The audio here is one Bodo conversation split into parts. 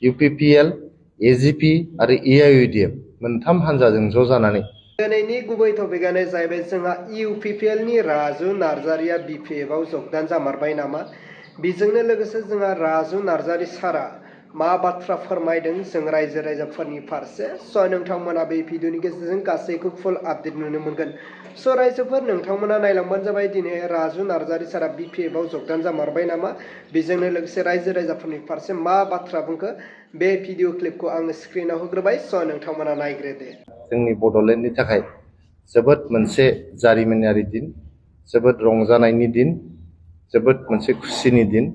UPPL, AGP आरो AIUDF मोनथाम हानजाजों ज' जानानै दिनैनि गुबै टपिकआनो जाहैबाय जोंहा UPPL नि राजु नार्जारिया BPF आव जगदान जामारबाय नामा? बेजोंनो लोगोसे जोंहा राजु नार्जारि सारा मा बाथ्रा फोरमायदों जों रायजो राजाफोरनि फारसे। नोंथांमोना बे भिडिअनि गेजेरजों गासैखौ फुल आपडेट नुनो मोनगोन। रायजोफोर नोंथांमोना नायलांबानो जाबाय दिनै राजु नार्जारि सारा BPF आव जगदान जामारबाय नामा? बेजोंनो लोगोसे रायजो राजाफोरनि फारसे मा बाथ्रा बुंखो बे भिडिअ क्लिपखौ आङो स्क्रिनाव होग्रोबाय। नोंथांमोना नायग्रोदो। जोंनि बड'लेण्डनि थाखाय जोबोद मोनसे जारिमिनारि दिन, जोबोद रंजानायनि दिन, जोबोद मोनसे खुसिनि दिन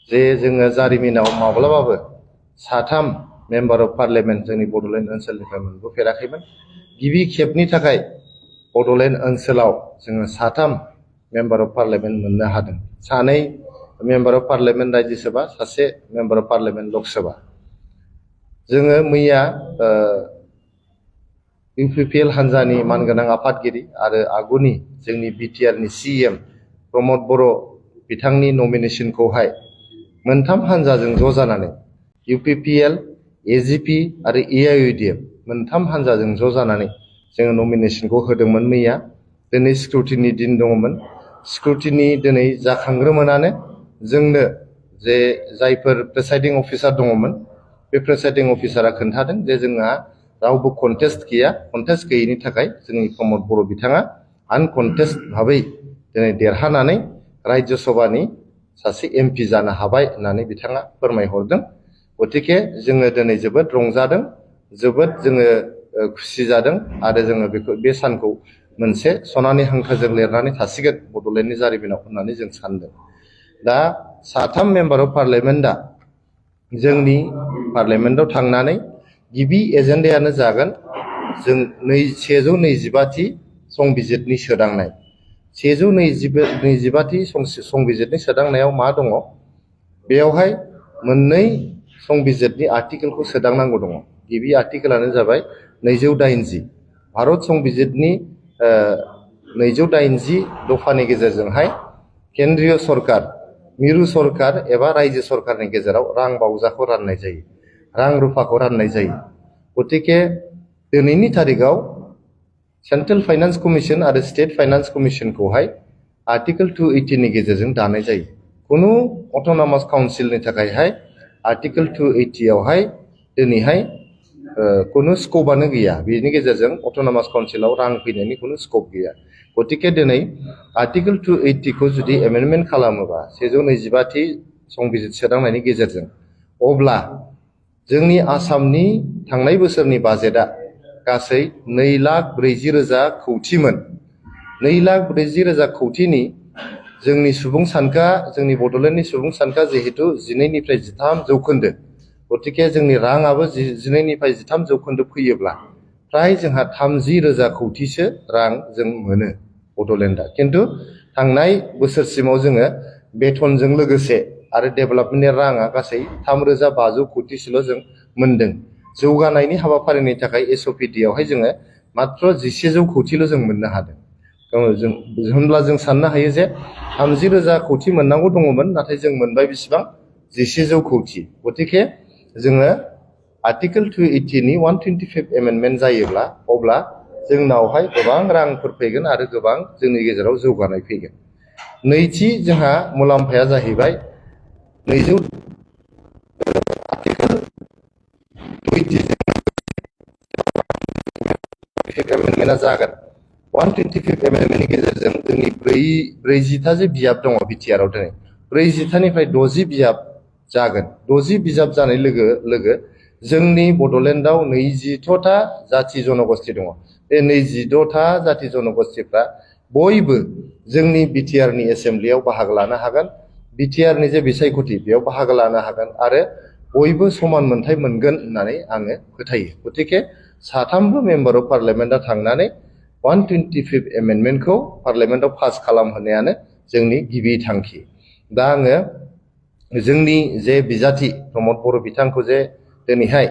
जे जोङो जारिमिनाव माब्लाबाबो साथाम मेम्बार अफ पार्लियामेन्ट जोंनि बड'लेण्ड ओनसोलनिफ्राय मोनबोफेराखैमोन। गिबि खेबनि थाखाय बड'लेण्ड ओनसोलाव जोङो साथाम मेम्बार अफ पार्लियामेन्ट मोननो हादों। सानै मेम्बार अफ पार्लियामेन्ट राज्यसभा, सासे मेम्बार अफ पार्लियामेन्ट लकसभा। जोङो मैया UPPL हानजानि मानगोनां आफादगिरि आरो आगुनि जोंनि बिटिआरनि CM प्रमद बर' बिथांनि नमिनेशनखौहाय मोनथाम हानजाजों ज' जानानै UPPL, AGP आरो AIUDF मोनथाम हानजाजों ज' जानानै जोङो नमिनेशनखौ होदोंमोन मैया। दिनै स्क्रुटिनि दिन दङमोन। स्क्रुटिनि दिनै जाखांग्रोमोनानो जोंनो जे जायफोर प्रिसाइडिं अफिसार दङमोन बे प्रिसाइडिं अफिसारा खोन्थादों जे जोंहा रावबो कन्टेस्ट गैया। कन्टेस्ट गैयैनि थाखाय जोंनि प्रमद बर' बिथाङा आनकन्टेस्ट भाबै दिनै देरहानानै राज्य सभानि सासे MP जानो हाबाय होननानै बिथाङा फोरमायहरदों। गतिके जोङो दिनै जोबोद रंजादों, जोबोद जोङो खुसि जादों आरो जोङो बे सानखौ मोनसे सनानि हांखोजों लिरनानै थासिगोन बड'लेण्डनि जारिमिनाव होननानै जों सानदों। दा साथाम मेम्बार अफ पार्लियामेन्टआ जोंनि पार्लियामेन्टआव थांनानै गिबि एजेन्डायानो जागोन जों 125थि संबिजिरनि सोदांनाय। 125थि संबिजिरनि सोदांनायाव मा दङ? बेयावहाय मोननै संबिजिरनि आर्टिकेलखौ सोदांनांगौ दङ। गिबि आर्टिकेलानो जाबाय 280। भारत संबिजिरनि 280 दफानि गेजेरजोंहाय केन्द्रीय सरकार, मिरु सरकार एबा रायजो सरकारनि गेजेराव रां बावजाखौ राननाय जायो, रां रुफाखौ राननाय जायो। गतिके दिनैनि तारिखाव सेन्ट्रेल फाइनान्स कमिसन आरो स्टेट फाइनान्स कमिसनखौहाय आर्टिकेल 280 नि गेजेरजों दानाय जायो। खुनु अट'नमास काउन्सिलनि थाखायहाय आर्टिकेल 280 आवहाय दिनैहाय खुनु स्कपआनो गैया। बेनि गेजेरजों अट'नमास काउन्सिलाव रां फैनायनि खुनु स्कप गैया। गतिके दिनै आर्टिकेल 280 खौ जुदि एमेन्डमेन्ट खालामोबा 125थि संबिजिर सोदांनायनि गेजेरजों, अब्ला जोंनि आसामनि थांनाय बोसोरनि बाजेटआ गासै 2,40,000 कौटिमोन। 2,40,000 कौटिनि जोंनि सुबुं सानखोआ, जोंनि बड'लेण्डनि सुबुं सानखोआ जिहेतु 12निफ्राय 13 जौखोन्दो, गतिके जोंनि राङाबो 12निफ्राय 13 जौखोन्दो फैयोब्ला फ्राय जोंहा 30,000 कौटिसो रां जों मोनो बड'लेण्डआ। खिन्थु थांनाय बोसोरसिमाव जोङो बेथनजों लोगोसे आरो डेभेलपमेन्टनि राङा गासै 3,500 कौटिसोल' जों मोनदों। जौगानायनि हाबाफारिनि थाखाय SOPD आवहाय जोङो मात्र 1,100 कौटिल' जों मोननो हादों। होनब्ला जों साननो हायो जे 30,000 कौटि मोननांगौ दङमोन, नाथाय जों मोनबाय बेसेबां? 1,100 कौटि। गतिके जोङो आर्टिकेल 280 नि 125 एमेन्डमेन्ट जायोब्ला अब्ला जोंनावहाय गोबां रांफोर फैगोन आरो गोबां जोंनि गेजेराव जौगानाय फैगोन। नैथि जोंहा मुलाम्फाया जाहैबाय आर्टिकेल 280 एमेन्डमेन्टआ जागोन। 125 एमेन्डमेन्टनि गेजेरजों जोंनि 40था जे बियाब दङ बिटिआर आव दिनै 40थानिफ्राय 60 बियाब जागोन। 60 बिजाब जानाय लोगो लोगो जोंनि बड'लेण्डआव 22था जाथि जनगोष्ठी दङ। बे 22था जाथि जनगोष्ठीफ्रा बयबो जोंनि बिटिआरनि एसेम्ब्लियाव बाहागो लानो हागोन। बिटिआरनि जे बिसायख'थि बेयाव बाहागो लानो हागोन आरो बयबो समान मोनथाय मोनगोन होननानै आङो फोथायो। गतिके साथामबो मेम्बार अफ पार्लियामेन्टआ थांनानै 125 एमेन्डमेन्टखौ पार्लियामेन्टआव पास खालामहोनायानो जोंनि गिबि थांखि। दा आङो जोंनि जे बिजाथि प्रमद बर' बिथांखौ जे दिनैहाय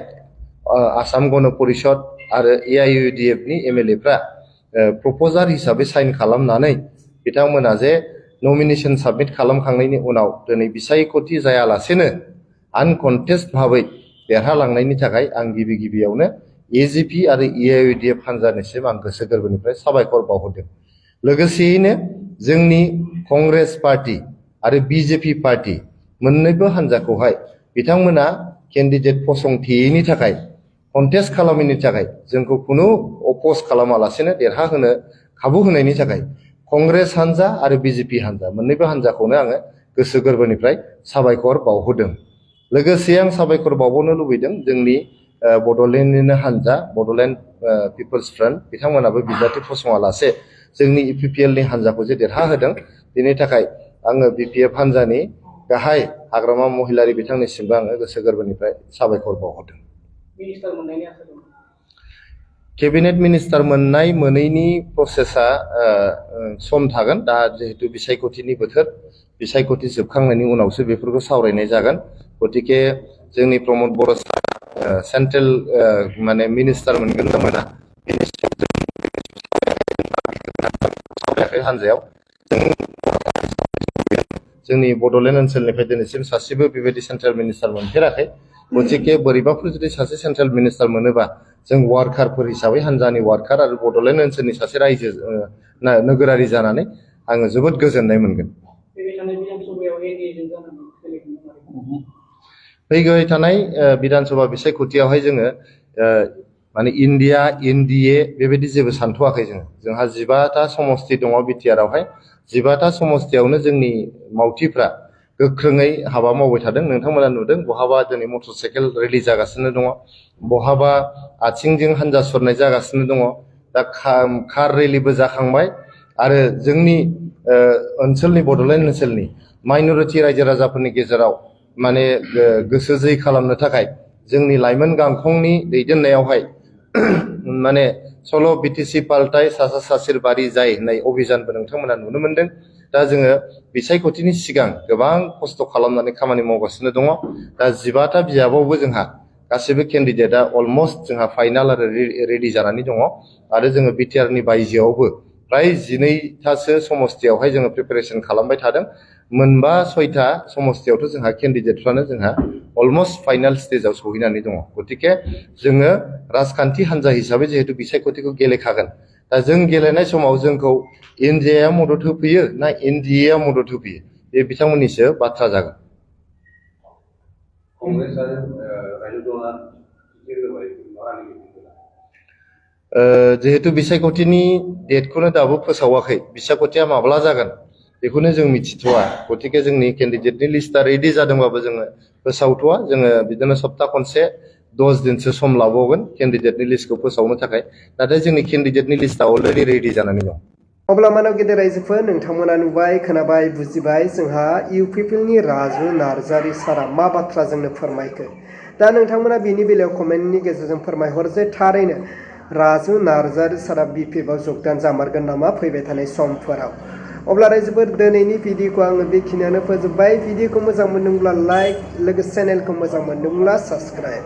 आसाम गण परिषद आरो AIUDF नि MLA फ्रा प्रप'जार हिसाबै साइन खालामनानै बिथांमोना जे नमिनेशन साबमिट खालामखांनायनि उनाव दिनै बिसायख'थि जायालासेनो आनकन्टेस्ट भाबै देरहालांनायनि थाखाय आं गिबि गिबियावनो एजिपि आरो एआइइउडिएफ हान्जानिसिम आं गोसो गोरबोनिफ्राय साबायखर बावहरदों। लोगोसेयैनो जोंनि कंग्रेस पार्टी आरो बिजेपि पार्टी मोन्नैबो हान्जाखौहाय बिथांमोना केन्डिडेट फसंथेयैनि थाखाय कन्टेस्ट खालामैनि थाखाय जोंखौ खुनु अपोज खालामालासेनो देरहाहोनो खाबु होनायनि थाखाय कंग्रेस हान्जा आरो बिजेपि हान्जा मोन्नैबो हान्जाखौनो आङो गोसो गोरबोनिफ्राय साबायखर बावहरदों। लोगोसे आं साबायखर बावबावनो लुबैदों जोंनि बड'लेण्डनिनो हान्जा बड'लेण्ड पिपल्स फ्रन्ट बिथांमोनाबो बिजाथि फसङालासे जोंनि इउपिपिएलनि हान्जाखौ जे देरहाहोदों बेनि थाखाय आङो बिपिएफ हान्जानि गाहाय हाग्रामा महिलारि बिथांनिसिमबो आङो गोसो गोरबोनिफ्राय साबायखर बावहरदों। केबिनेट मिनिस्टार मोननाय मोनैनि प्रसेसा सम थागोन। दा जिहेतु बिसायख'थिनि बोथोर बिसायख'थि जोबखांनायनि उनावसो बेफोरखौ सावरायनाय जागोन। गतिके जोंनि प्रमद बर' सेन्ट्रेल माने मिनिस्टार मोनगोन ना मोना हान्जायाव जोंनि बड'लेण्ड ओनसोलनिफ्राय दिनैसिम सासेबो बेबायदि सेन्ट्रेल मिनिस्टार मोनफेराखै। गतिके बोरैबाफोर जुदि सासे सेन्ट्रेल मिनिस्टार मोनोबा जों वार्कारफोर हिसाबै हान्जानि वार्कार आरो बड'लेण्ड ओनसोलनि सासे रायजो नोगोरारि जानानै आङो जोबोद गोजोननाय मोनगोन। फैबाय थानाय बिधान सभा बिसायख'थियावहाय जोङो माने इन्डिया एनडिए बेबायदि जेबो सानथ'वाखै जोंहा 15टा समस्ति दङ बिटिआरआवहाय 15टा समस्तियावनो जोंनि मावथिफ्रा गोख्रोङै हाबा मावबाय थादों। नोंथांमोना नुदों बहाबा दिनै मटर साइकेल रेलि जागासिनो दङ, बहाबा आथिंजों हान्जा सुरनाय जागासिनो दङ, दा कार रेलिबो जाखांबाय आरो जोंनि ओनसोलनि बड'लेण्ड ओनसोलनि माइनरिटि रायजो राजाफोरनि गेजेराव माने गोसो जै खालामनो थाखाय जोंनि लाइमोन गांखंनि दैदेननायावहाय माने सल' बिटिसि पालटाय सासा सासिर बारि जाय होननाय अभियानबो नोंथांमोना नुनो मोनदों। दा जोङो बिसायख'थिनि सिगां गोबां खस्थ' खालामनानै खामानि मावगासिनो दङ। दा 15टा बिजाबावबो जोंहा गासैबो केन्डिडेटआ अलमस्ट जोंहा फाइनाल आरो रेडि जानानै दङ आरो जोङो बिटिआरनि बायजोआवबो प्राय 12टासो समस्तियावहाय जोङो प्रिपेरेसन खालामबाय थादों। मोनबा 6टा समस्तियावथ' जोंहा केन्डिडेटफ्रानो जोंहा अलमस्ट फाइनाल स्टेजाव सहैनानै दङ। गतिके जोङो राजखान्थि हान्जा हिसाबै जिहेतु बिसायख'थिखौ गेलेखागोन। दा जों गेलेनाय समाव जोंखौ इन्डियाया मदद होफैयो ना एनडिएआ मदद होफैयो बे बिथांमोननिसो बाथ्रा जागोन। जिहेतु बिसायख'थिनि डेटखौनो दाबो फोसावाखै, बिसायख'थिया माब्ला जागोन बेखौनो जों मिथिथ'वा। गतिके जोंनि केन्डिडेटनि लिस्टआ रेडि जादोंबाबो जोङो फोसावथ'वा। जोङो बिदिनो सप्ता खनसे 10 दिनसो सम लाबावगोन केन्डिडेटनि लिस्टखौ फोसावनो थाखाय। नाथाय जोंनि केन्डिडेटनि लिस्टआ अलरेडि रेडि जानानै दं। अब्ला मानव गेदेर रायजोफोर नोंथांमोना नुबाय खोनाबाय बुजिबाय जोंहा इउपिपिएलनि राजु नार्जारि सारा मा बाथ्रा जोंनो फोरमायखो। दा नोंथांमोना बेनि बेलायाव कमेन्टनि गेजेरजों फोरमायहर जे थारैनो राजु नार्जारि सारा बिपिएफआव जगदान जामारगोन नामा फैबाय थानाय समफोराव। अब्ला रायजोफोर दिनैनि भिडिअखौ आङो बेखिनियावनो फोजोबबाय। भिडिअखौ मोजां मोनदोंब्ला लाइक, लोगोसे चेनेलखौ मोजां मोनदोंब्ला साबस्क्राइब।